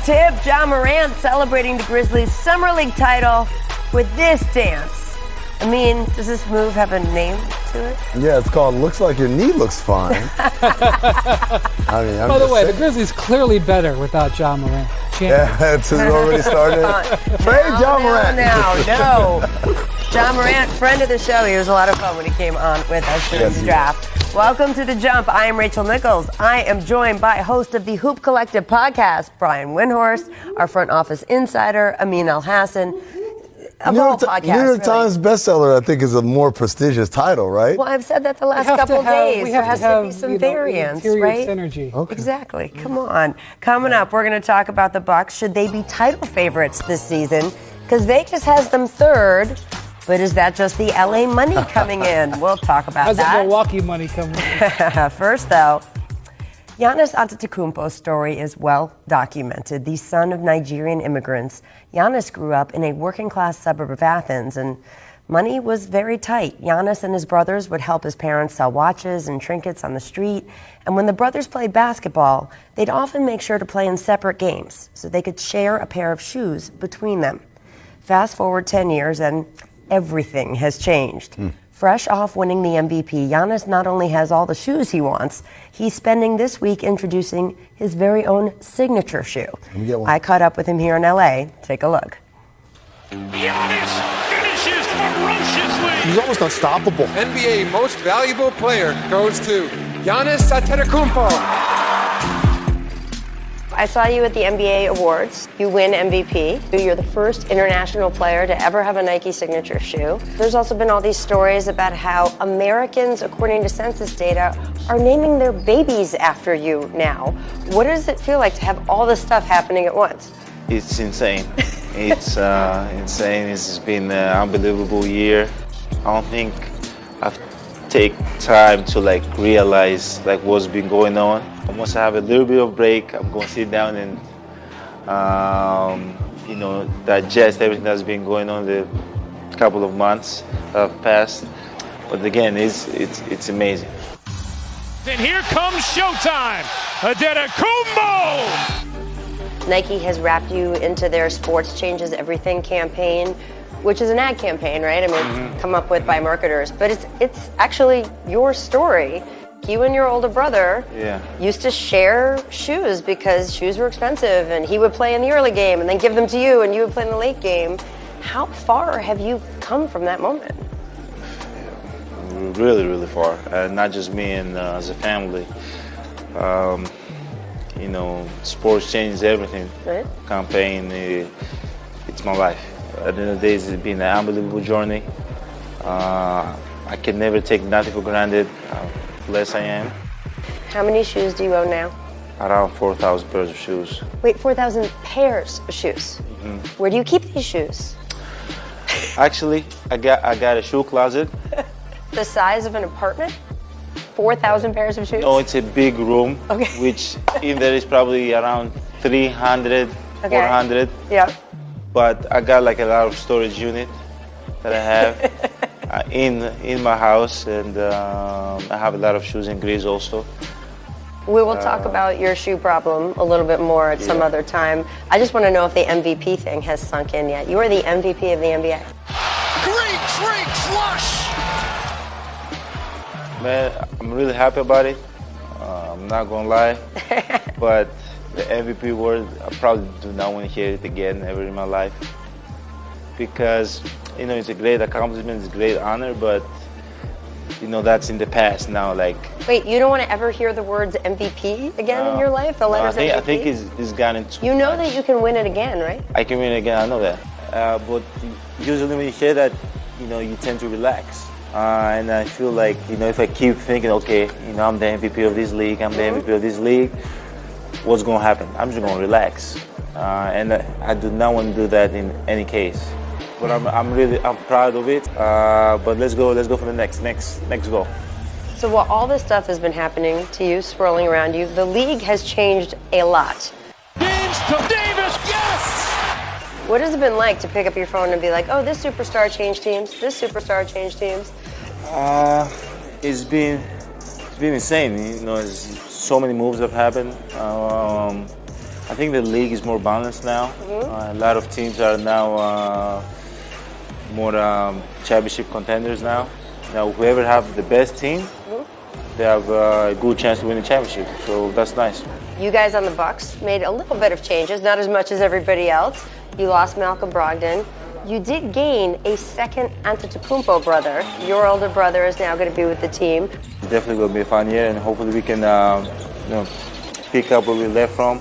tip. Ja Morant celebrating the Grizzlies' Summer League title with this dance. I mean, does this move have a name to it? Yeah, it's called Looks Like Your Knee Looks Fine. By the way, the Grizzlies clearly better without Ja Morant. Yeah, it's already started. Trade Ja Morant. No. Ja Morant, friend of the show. He was a lot of fun when he came on with us during the draft. Welcome to The Jump. I am Rachel Nichols. I am joined by host of the Hoop Collective podcast, Brian Windhorst, our front office insider, Amin Al-Hassan. New York Times bestseller, I think, is a more prestigious title, right? Well, I've said that the last couple of days. There has to be some variance, right? Synergy. Okay. Exactly. Come on. Coming up, we're going to talk about the Bucks. Should they be title favorites this season? Because Vegas has them third. But is that just the LA money coming in? We'll talk about that. How's the Milwaukee money coming in? First, though, Giannis Antetokounmpo's story is well documented. The son of Nigerian immigrants, Giannis grew up in a working-class suburb of Athens, and money was very tight. Giannis and his brothers would help his parents sell watches and trinkets on the street, and when the brothers played basketball, they'd often make sure to play in separate games so they could share a pair of shoes between them. Fast forward 10 years, and everything has changed. Fresh off winning the MVP, Giannis not only has all the shoes he wants, he's spending this week introducing his very own signature shoe. Let me get one. I caught up with him here in LA. Take a look. Giannis finishes ferociously. He's almost unstoppable. NBA Most Valuable Player goes to Giannis Antetokounmpo. I saw you at the NBA Awards. You win MVP. You're the first international player to ever have a Nike signature shoe. There's also been all these stories about how Americans, according to census data, are naming their babies after you now. What does it feel like to have all this stuff happening at once? It's insane. It's insane. It's been an unbelievable year. I don't think I've taken time to realize what's been going on. Once I have a little bit of break, I'm going to sit down and digest everything that's been going on the couple of months that have passed. But again, it's amazing. Then here comes showtime. Antetokounmpo. Nike has wrapped you into their Sports Changes Everything campaign, which is an ad campaign, right? I mean, it's come up with by marketers, but it's actually your story. You and your older brother used to share shoes because shoes were expensive, and he would play in the early game and then give them to you, and you would play in the late game. How far have you come from that moment? Really, really far. Not just me and as a family. Sports changes everything. Right. Campaign, it's my life. At the end of the day, it's been an unbelievable journey. I can never take nothing for granted. Less I am. How many shoes do you own now? Around 4,000 pairs of shoes. Wait, 4,000 pairs of shoes. Where do you keep these shoes? Actually, I got a shoe closet. The size of an apartment? 4,000 pairs of shoes? No, it's a big room, Okay. which in there is probably around 300, 400. Yeah. But I got a lot of storage unit that I have. In my house, and I have a lot of shoes in Greece also. We will talk about your shoe problem a little bit more at some other time. I just want to know if the MVP thing has sunk in yet. You are the MVP of the NBA. Great drink flush. Man, I'm really happy about it. I'm not gonna lie, but the MVP word, I probably do not want to hear it again ever in my life, because it's a great accomplishment, it's a great honor, but that's in the past now. Wait, you don't want to ever hear the words MVP again in your life? The letters MVP? I think it's gotten too You know much. that you can win it again, right? I can win it again, I know that. But usually when you hear that, you tend to relax. And I feel like, if I keep thinking, okay, I'm the MVP of this league, I'm the MVP of this league, what's going to happen? I'm just going to relax. And I do not want to do that in any case. But I'm proud of it. But let's go for the next goal. So while all this stuff has been happening to you, swirling around you, the league has changed a lot. Deans to Davis. Yes. What has it been like to pick up your phone and be like, oh, this superstar changed teams, this superstar changed teams? It's been insane. So many moves have happened. I think the league is more balanced now. A lot of teams are now more championship contenders now. Now, whoever have the best team, they have a good chance to win the championship. So that's nice. You guys on the Bucks made a little bit of changes, not as much as everybody else. You lost Malcolm Brogdon. You did gain a second Antetokounmpo brother. Your older brother is now going to be with the team. Definitely going to be a fun year, and hopefully we can pick up where we left from,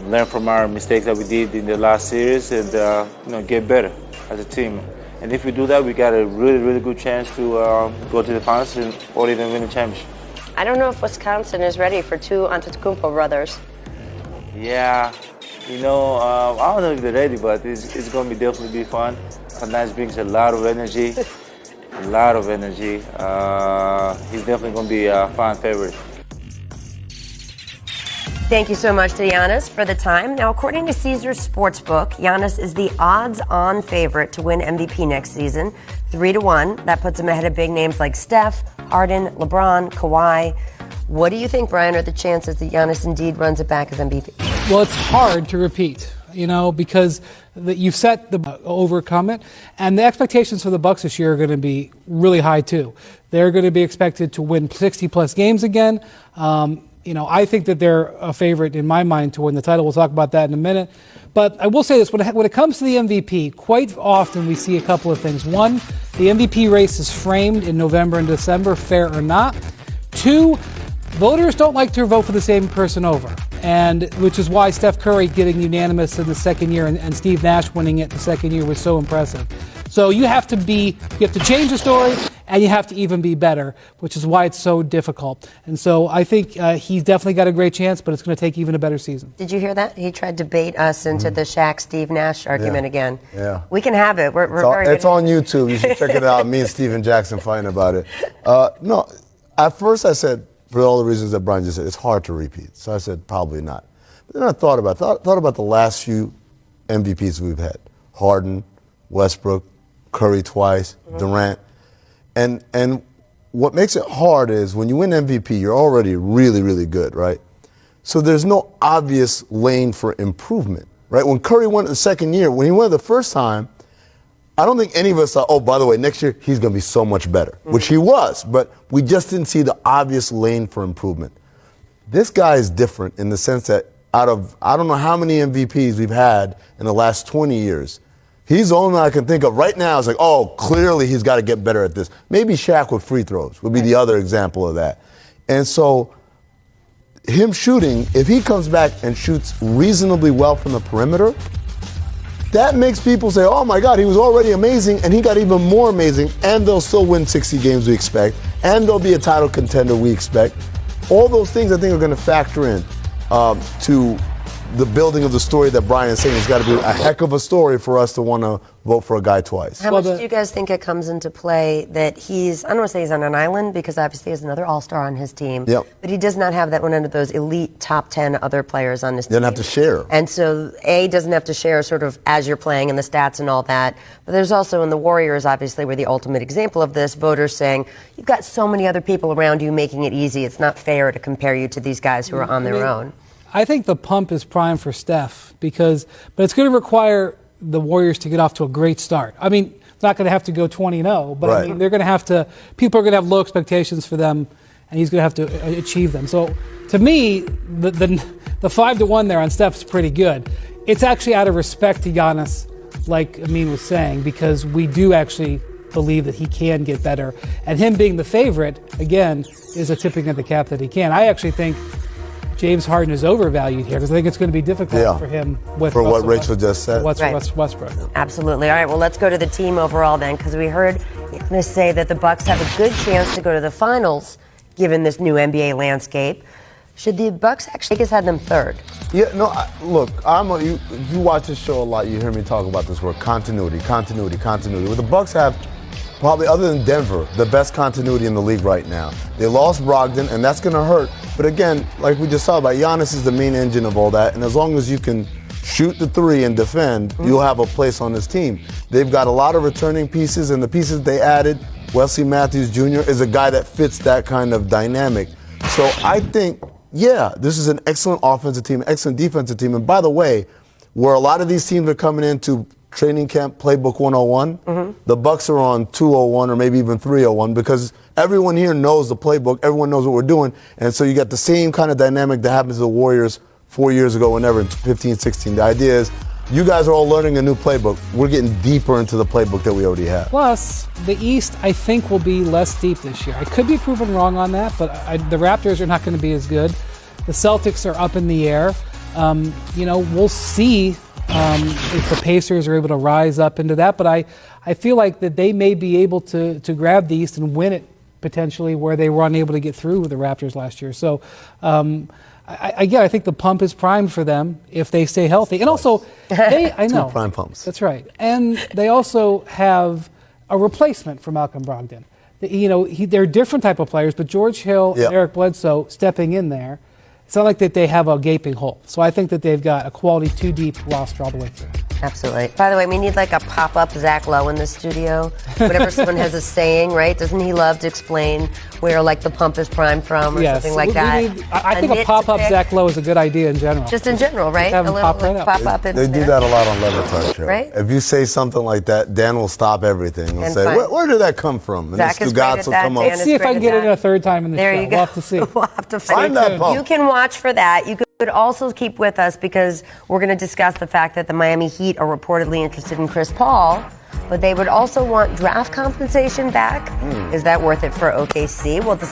learn from our mistakes that we did in the last series, and get better as a team. And if we do that, we got a really, really good chance to go to the finals or even win the championship. I don't know if Wisconsin is ready for two Antetokounmpo brothers. Yeah, I don't know if they're ready, but it's going to definitely be fun. Giannis brings a lot of energy, He's definitely going to be a fan favorite. Thank you so much to Giannis for the time. Now, according to Caesars Sportsbook, Giannis is the odds-on favorite to win MVP next season, 3-1. That puts him ahead of big names like Steph, Harden, LeBron, Kawhi. What do you think, Brian, are the chances that Giannis indeed runs it back as MVP? Well, it's hard to repeat, because you've set the overcome it, and the expectations for the Bucks this year are going to be really high too. They're going to be expected to win 60-plus games again. I think that they're a favorite in my mind to win the title. We'll talk about that in a minute. But I will say this, when it comes to the MVP, quite often we see a couple of things. One, the MVP race is framed in November and December, fair or not. Two, voters don't like to vote for the same person over, and which is why Steph Curry getting unanimous in the second year and Steve Nash winning it the second year was so impressive. So you have to change the story, and you have to even be better, which is why it's so difficult. And so I think he's definitely got a great chance, but it's going to take even a better season. Did you hear that? He tried to bait us into the Shaq-Steve Nash argument again. Yeah. We can have it. We're very It's on YouTube. You should check it out. Me and Steven Jackson fighting about it. No, at first I said, for all the reasons that Brian just said, it's hard to repeat. So I said, probably not. But then I thought about the last few MVPs we've had. Harden, Westbrook, Curry twice, Durant. And what makes it hard is when you win MVP, you're already really, really good, right? So there's no obvious lane for improvement, right? When Curry won it the second year, when he won it the first time, I don't think any of us thought, oh, by the way, next year he's going to be so much better, which he was, but we just didn't see the obvious lane for improvement. This guy is different in the sense that out of, I don't know how many MVPs we've had in the last 20 years, he's the only one I can think of right now. It's like, oh, clearly he's got to get better at this. Maybe Shaq with free throws would be the other example of that. And so him shooting, if he comes back and shoots reasonably well from the perimeter, that makes people say, oh my God, he was already amazing and he got even more amazing, and they'll still win 60 games we expect, and they'll be a title contender we expect. All those things I think are going to factor in to the building of the story that Brian is saying. It's got to be a heck of a story for us to want to vote for a guy twice. How much do you guys think it comes into play that I don't want to say he's on an island, because obviously he has another all-star on his team, but he does not have that one of those elite top 10 other players on his team. Doesn't have to share. And so doesn't have to share sort of as you're playing and the stats and all that. But there's also in the Warriors, obviously, we're the ultimate example of this, voters saying, you've got so many other people around you making it easy. It's not fair to compare you to these guys who are on their own. I think the pump is prime for Steph but it's going to require the Warriors to get off to a great start. I mean, it's not going to have to go 20-0, but right. I mean, they're going to have to, people are going to have low expectations for them, and he's going to have to achieve them. So to me, the 5-1 there on Steph is pretty good. It's actually out of respect to Giannis, like Amin was saying, because we do actually believe that he can get better. And him being the favorite, again, is a tipping of the cap that he can. I actually think James Harden is overvalued here because I think it's going to be difficult for him with for what Rachel just said. Westbrook. Absolutely. All right, well, let's go to the team overall then, because we heard Giannis say that the Bucks have a good chance to go to the finals given this new NBA landscape. Should the Bucks actually have had them third? Yeah, no, look, you watch this show a lot, you hear me talk about this word, continuity. Well, the Bucks have probably, other than Denver, the best continuity in the league right now. They lost Brogdon, and that's going to hurt. But again, like we just saw about, Giannis is the main engine of all that. And as long as you can shoot the three and defend, you'll have a place on this team. They've got a lot of returning pieces, and the pieces they added, Wesley Matthews Jr. is a guy that fits that kind of dynamic. So I think yeah, this is an excellent offensive team, excellent defensive team. And by the way, where a lot of these teams are coming into training camp playbook 101, the Bucks are on 201 or maybe even 301 because everyone here knows the playbook, everyone knows what we're doing, and so you got the same kind of dynamic that happens to the Warriors 4 years ago, whenever, in 15, 16. The idea is you guys are all learning a new playbook. We're getting deeper into the playbook that we already have. Plus, the East, I think, will be less deep this year. I could be proven wrong on that, but the Raptors are not going to be as good. The Celtics are up in the air. We'll see if the Pacers are able to rise up into that, but I feel like that they may be able to grab the East and win it potentially where they were unable to get through with the Raptors last year. So, I think the pump is primed for them if they stay healthy. And also, I know. 2 prime pumps. That's right. And they also have a replacement for Malcolm Brogdon. They're different type of players, but George Hill and Eric Bledsoe stepping in there, it's not like that they have a gaping hole. So I think that they've got a quality 2-deep roster all the way through. Absolutely. By the way, we need like a pop-up Zach Lowe in the studio. Whenever someone has a saying, right? Doesn't he love to explain where like the pump is primed from or something like that? I think a pop-up Zach Lowe is a good idea in general. Just in general, right? Have a him little pop right up. pop-up. They do that a lot on Levitard show. Right? If you say something like that, Dan will stop everything and say, where did that come from? And Zach the is great at will that. come up. Let's see if I can get it a third time in the show. There you go. We'll have to see. We'll have to Find that pump. You can watch for that. You could also keep with us because we're going to discuss the fact that the Miami Heat are reportedly interested in Chris Paul, but they would also want draft compensation back. Is that worth it for OKC? We'll